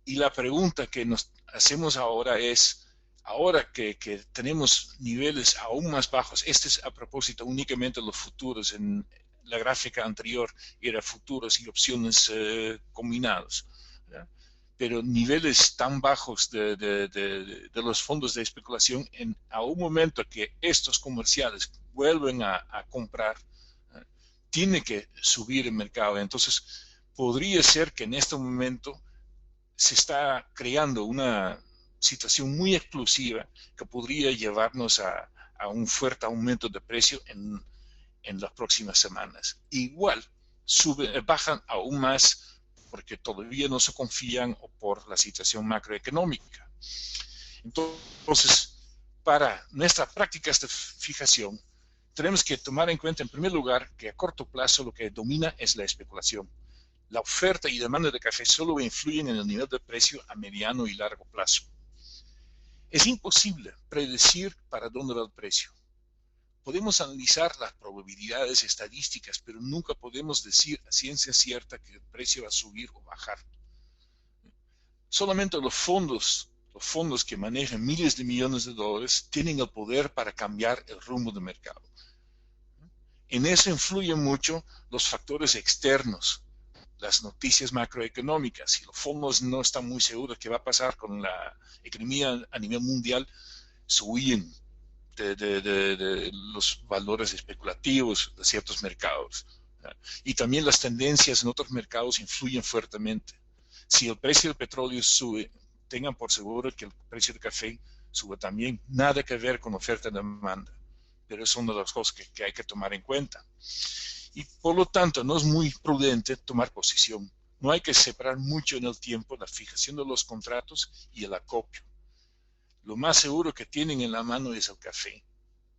Y la pregunta que nos hacemos ahora es, ahora que tenemos niveles aún más bajos, este es a propósito únicamente de los futuros, en la gráfica anterior era futuros y opciones combinados, ¿verdad?, pero niveles tan bajos de los fondos de especulación, a un momento que estos comerciales vuelven a comprar, tiene que subir el mercado. Entonces podría ser que en este momento se está creando una situación muy explosiva que podría llevarnos a un fuerte aumento de precio en las próximas semanas. Igual bajan aún más porque todavía no se confían o por la situación macroeconómica. Entonces, para nuestras prácticas de fijación, tenemos que tomar en cuenta, en primer lugar, que a corto plazo lo que domina es la especulación. La oferta y demanda de café solo influyen en el nivel de precio a mediano y largo plazo. Es imposible predecir para dónde va el precio. Podemos analizar las probabilidades estadísticas, pero nunca podemos decir a ciencia cierta que el precio va a subir o bajar. Solamente los fondos que manejan miles de millones de dólares tienen el poder para cambiar el rumbo del mercado. En eso influyen mucho los factores externos, las noticias macroeconómicas. Si los fondos no están muy seguros qué va a pasar con la economía a nivel mundial, se huyen de los valores especulativos de ciertos mercados. Y también las tendencias en otros mercados influyen fuertemente. Si el precio del petróleo sube, tengan por seguro que el precio del café sube también. Nada que ver con oferta y demanda, pero es una de las cosas que hay que tomar en cuenta. Y por lo tanto, no es muy prudente tomar posición. No hay que separar mucho en el tiempo la fijación de los contratos y el acopio. Lo más seguro que tienen en la mano es el café,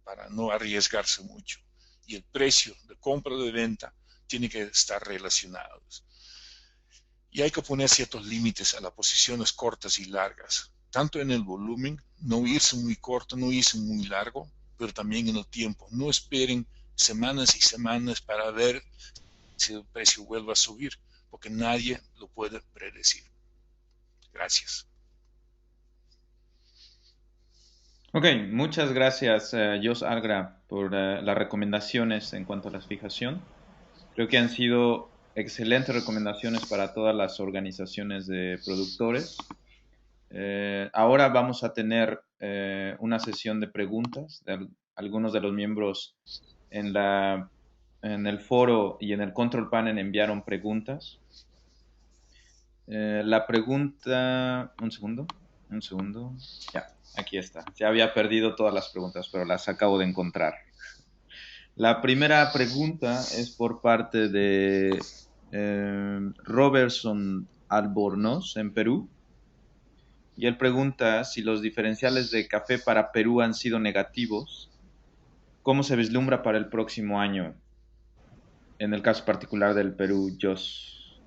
para no arriesgarse mucho. Y el precio de compra o de venta tiene que estar relacionados. Y hay que poner ciertos límites a las posiciones cortas y largas, tanto en el volumen, no irse muy corto, no irse muy largo, pero también en el tiempo. No esperen semanas y semanas para ver si el precio vuelve a subir, porque nadie lo puede predecir. Gracias. Ok, muchas gracias, Jos Algra, por las recomendaciones en cuanto a la fijación. Creo que han sido excelentes recomendaciones para todas las organizaciones de productores. Ahora vamos a tener una sesión de preguntas de algunos de los miembros en el foro y en el control panel enviaron preguntas. La pregunta... Un segundo. Ya, aquí está. Ya había perdido todas las preguntas, pero las acabo de encontrar. La primera pregunta es por parte de Robertson Albornoz, en Perú. Y él pregunta si los diferenciales de café para Perú han sido negativos. ¿Cómo se vislumbra para el próximo año? En el caso particular del Perú, Jos.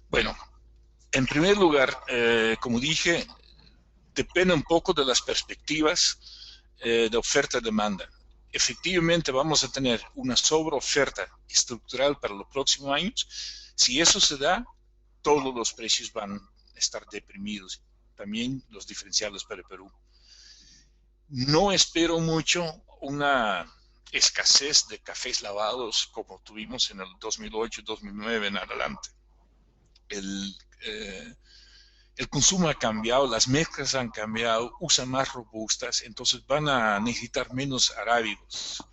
Bueno, en primer lugar, como dije, depende un poco de las perspectivas de oferta-demanda. Efectivamente, vamos a tener una sobreoferta estructural para los próximos años. Si eso se da, todos los precios van a estar deprimidos, también los diferenciales para el Perú. No espero mucho una escasez de cafés lavados como tuvimos en el 2008-2009 en adelante. El consumo ha cambiado, las mezclas han cambiado, usan más robustas, entonces van a necesitar menos arábigos.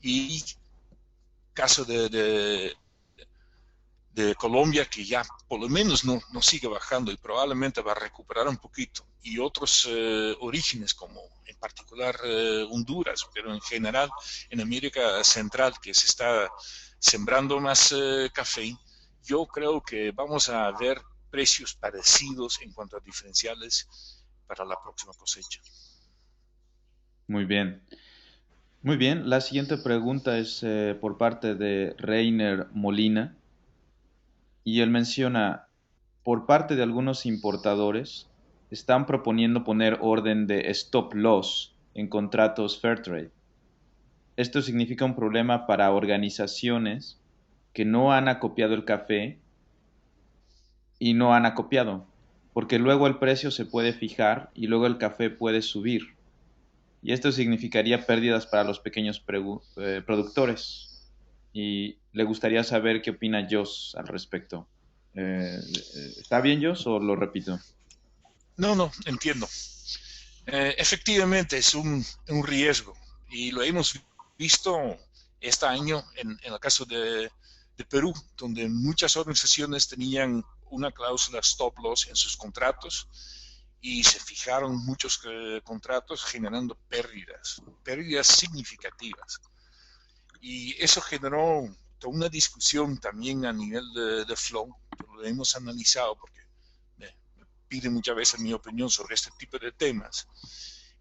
Y caso de Colombia, que ya por lo menos no sigue bajando y probablemente va a recuperar un poquito, y otros orígenes como en particular Honduras, pero en general en América Central, que se está sembrando más café, yo creo que vamos a ver precios parecidos en cuanto a diferenciales para la próxima cosecha. Muy bien. Muy bien, la siguiente pregunta es por parte de Reiner Molina. Y él menciona, por parte de algunos importadores, están proponiendo poner orden de stop loss en contratos Fairtrade. Esto significa un problema para organizaciones que no han acopiado el café y no han acopiado, porque luego el precio se puede fijar y luego el café puede subir. Y esto significaría pérdidas para los pequeños productores. Y le gustaría saber qué opina Jos al respecto. ¿Está bien, Jos, o lo repito? No, entiendo. Efectivamente es un riesgo y lo hemos visto este año en el caso de Perú, donde muchas organizaciones tenían una cláusula stop loss en sus contratos y se fijaron muchos contratos generando pérdidas significativas. Y eso generó toda una discusión también a nivel de Flow, lo hemos analizado porque me piden muchas veces mi opinión sobre este tipo de temas.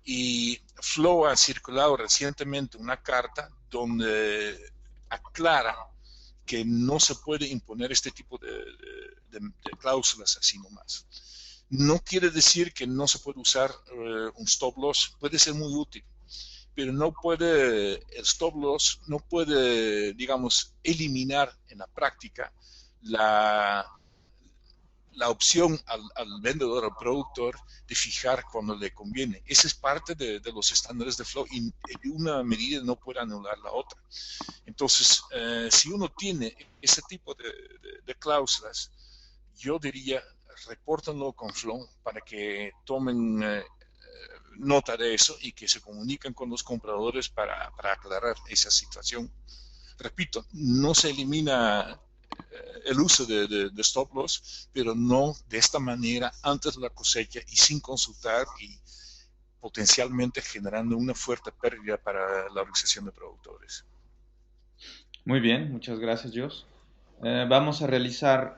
Y Flow ha circulado recientemente una carta donde aclara que no se puede imponer este tipo de cláusulas así nomás. No quiere decir que no se puede usar un stop loss, puede ser muy útil, pero el stop loss no puede, digamos, eliminar en la práctica la opción al vendedor, al productor, de fijar cuando le conviene. Esa es parte de los estándares de Flow y una medida no puede anular la otra. Entonces, si uno tiene ese tipo de cláusulas, yo diría, repórtenlo con Flow para que tomen nota de eso y que se comuniquen con los compradores para aclarar esa situación. Repito, no se elimina el uso de stop loss, pero no de esta manera antes de la cosecha y sin consultar y potencialmente generando una fuerte pérdida para la organización de productores. Muy bien, muchas gracias, Jos. Vamos a realizar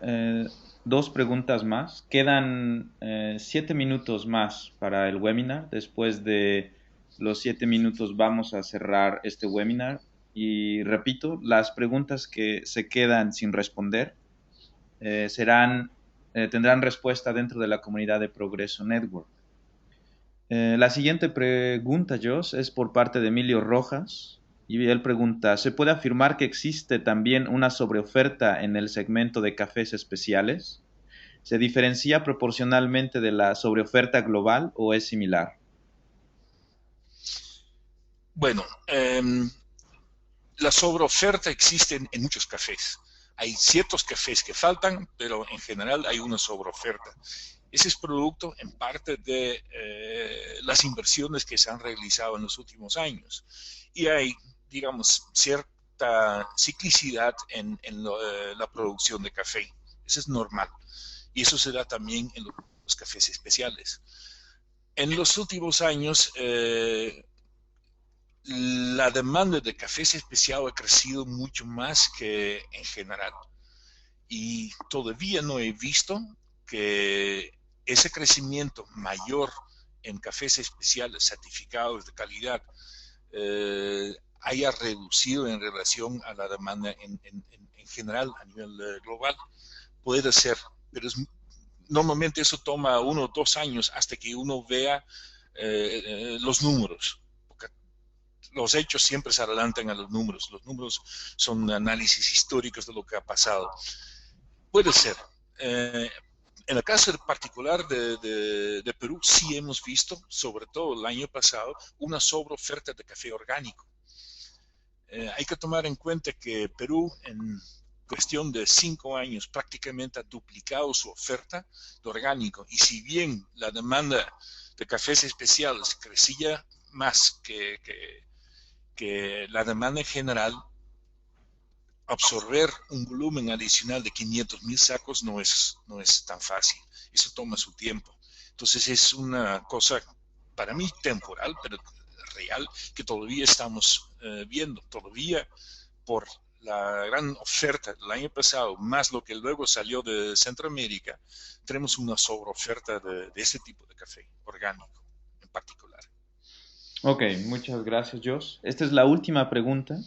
2 preguntas más. Quedan 7 minutos más para el webinar. Después de los 7 minutos vamos a cerrar este webinar. Y repito, las preguntas que se quedan sin responder tendrán respuesta dentro de la comunidad de Progreso Network. La siguiente pregunta, Jos, es por parte de Emilio Rojas. Y él pregunta, ¿se puede afirmar que existe también una sobreoferta en el segmento de cafés especiales? ¿Se diferencia proporcionalmente de la sobreoferta global o es similar? Bueno, la sobreoferta existe en muchos cafés. Hay ciertos cafés que faltan, pero en general hay una sobreoferta. Ese es producto en parte de las inversiones que se han realizado en los últimos años. Y hay, digamos, cierta ciclicidad en la producción de café. Eso es normal. Y eso se da también en los cafés especiales. En los últimos años, la demanda de cafés especiales ha crecido mucho más que en general. Y todavía no he visto que ese crecimiento mayor en cafés especiales certificados de calidad haya reducido en relación a la demanda en general a nivel global. Puede ser, pero normalmente eso toma 1 o 2 años hasta que uno vea los números. Porque los hechos siempre se adelantan a los números. Los números son análisis históricos de lo que ha pasado. Puede ser. En el caso particular de Perú, sí hemos visto, sobre todo el año pasado, una sobreoferta de café orgánico. Hay que tomar en cuenta que Perú, en cuestión de 5 años, prácticamente ha duplicado su oferta de orgánico. Y si bien la demanda de cafés especiales crecía más que la demanda en general, absorber un volumen adicional de 500,000 sacos no es tan fácil. Eso toma su tiempo. Entonces es una cosa, para mí, temporal, pero real, que todavía estamos viendo. Todavía por la gran oferta del año pasado, más lo que luego salió de Centroamérica, tenemos una sobreoferta de ese tipo de café orgánico en particular. Ok, muchas gracias, Jos. Esta es la última pregunta.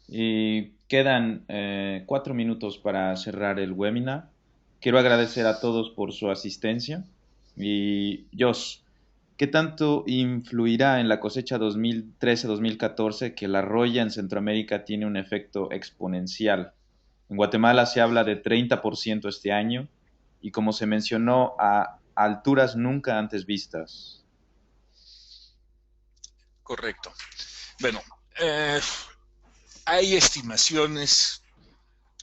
Y quedan 4 minutos para cerrar el webinar. Quiero agradecer a todos por su asistencia. Y Jos, ¿qué tanto influirá en la cosecha 2013-2014 que la roya en Centroamérica tiene un efecto exponencial? En Guatemala se habla de 30% este año y, como se mencionó, a alturas nunca antes vistas. Correcto. Bueno, hay estimaciones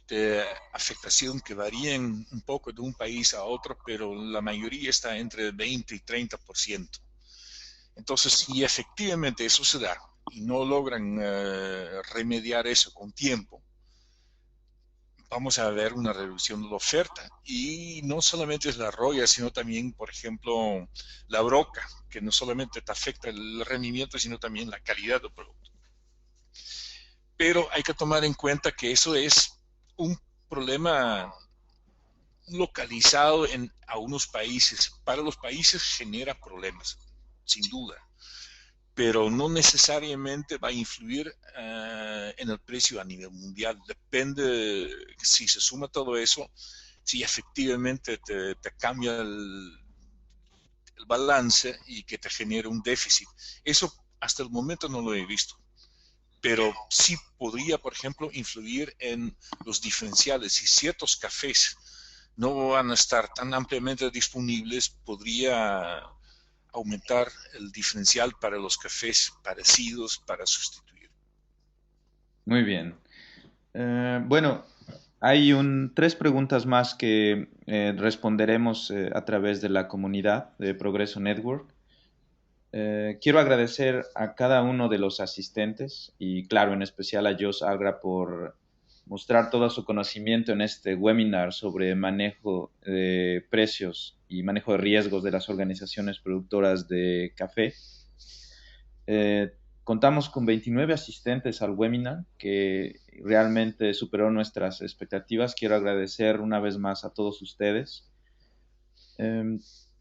de afectación que varían un poco de un país a otro, pero la mayoría está entre 20 y 30%. Entonces, si efectivamente eso se da y no logran remediar eso con tiempo, vamos a ver una reducción de la oferta. Y no solamente es la roya, sino también, por ejemplo, la broca, que no solamente te afecta el rendimiento, sino también la calidad del producto. pero hay que tomar en cuenta que eso es un problema localizado en algunos países. Para los países genera problemas, sin duda, pero no necesariamente va a influir en el precio a nivel mundial. Depende, si se suma todo eso, si efectivamente te cambia el balance y que te genere un déficit. Eso hasta el momento no lo he visto, pero sí podría, por ejemplo, influir en los diferenciales. Si ciertos cafés no van a estar tan ampliamente disponibles, podría aumentar el diferencial para los cafés parecidos para sustituir. Muy bien. Bueno, hay 3 preguntas más que responderemos a través de la comunidad de Progreso Network. Quiero agradecer a cada uno de los asistentes y, claro, en especial a Jos Algra por mostrar todo su conocimiento en este webinar sobre manejo de precios y manejo de riesgos de las organizaciones productoras de café. Contamos con 29 asistentes al webinar, que realmente superó nuestras expectativas. Quiero agradecer una vez más a todos ustedes.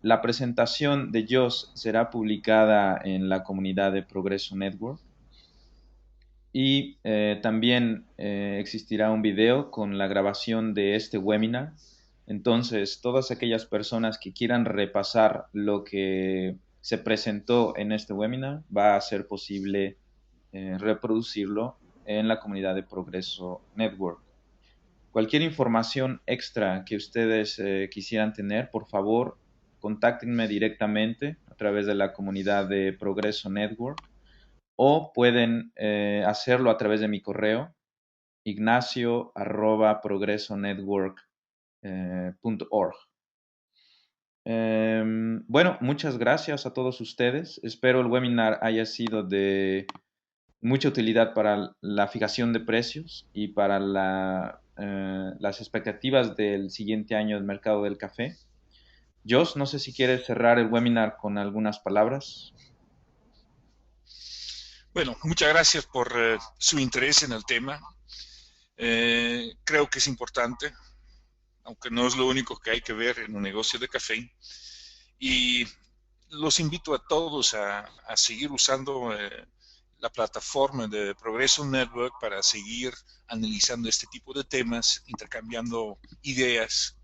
La presentación de Jos será publicada en la comunidad de Progreso Network. Y también existirá un video con la grabación de este webinar. Entonces, todas aquellas personas que quieran repasar lo que se presentó en este webinar, va a ser posible reproducirlo en la comunidad de Progreso Network. Cualquier información extra que ustedes quisieran tener, por favor, contáctenme directamente a través de la comunidad de Progreso Network, o pueden hacerlo a través de mi correo, ignacio@progresonetwork.org. Bueno, muchas gracias a todos ustedes. Espero el webinar haya sido de mucha utilidad para la fijación de precios y para las expectativas del siguiente año del mercado del café. Jos, no sé si quieres cerrar el webinar con algunas palabras. Bueno, muchas gracias por su interés en el tema. Creo que es importante, aunque no es lo único que hay que ver en un negocio de café. Y los invito a todos a seguir usando la plataforma de Progreso Network para seguir analizando este tipo de temas, intercambiando ideas,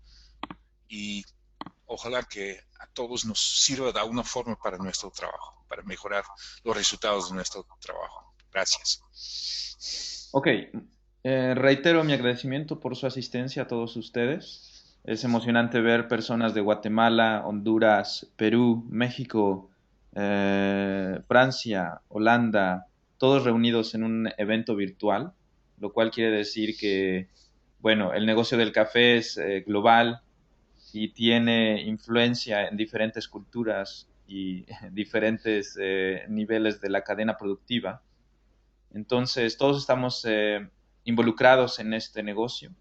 y ojalá que a todos nos sirva de alguna forma para nuestro trabajo, para mejorar los resultados de nuestro trabajo. Gracias. Ok, reitero mi agradecimiento por su asistencia a todos ustedes. Es emocionante ver personas de Guatemala, Honduras, Perú, México, Francia, Holanda, todos reunidos en un evento virtual, lo cual quiere decir que, bueno, el negocio del café es global y tiene influencia en diferentes culturas y diferentes niveles de la cadena productiva. Entonces, todos estamos involucrados en este negocio.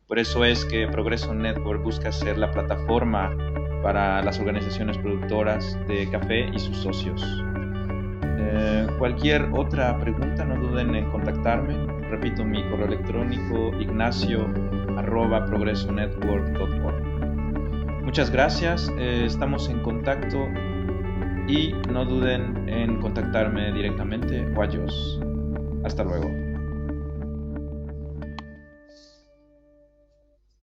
Por eso es que Progreso Network busca ser la plataforma para las organizaciones productoras de café y sus socios. Cualquier otra pregunta, no duden en contactarme. Repito, mi correo electrónico, ignacio@progresonetwork.org. Muchas gracias, estamos en contacto y no duden en contactarme directamente o a Jos. Hasta luego.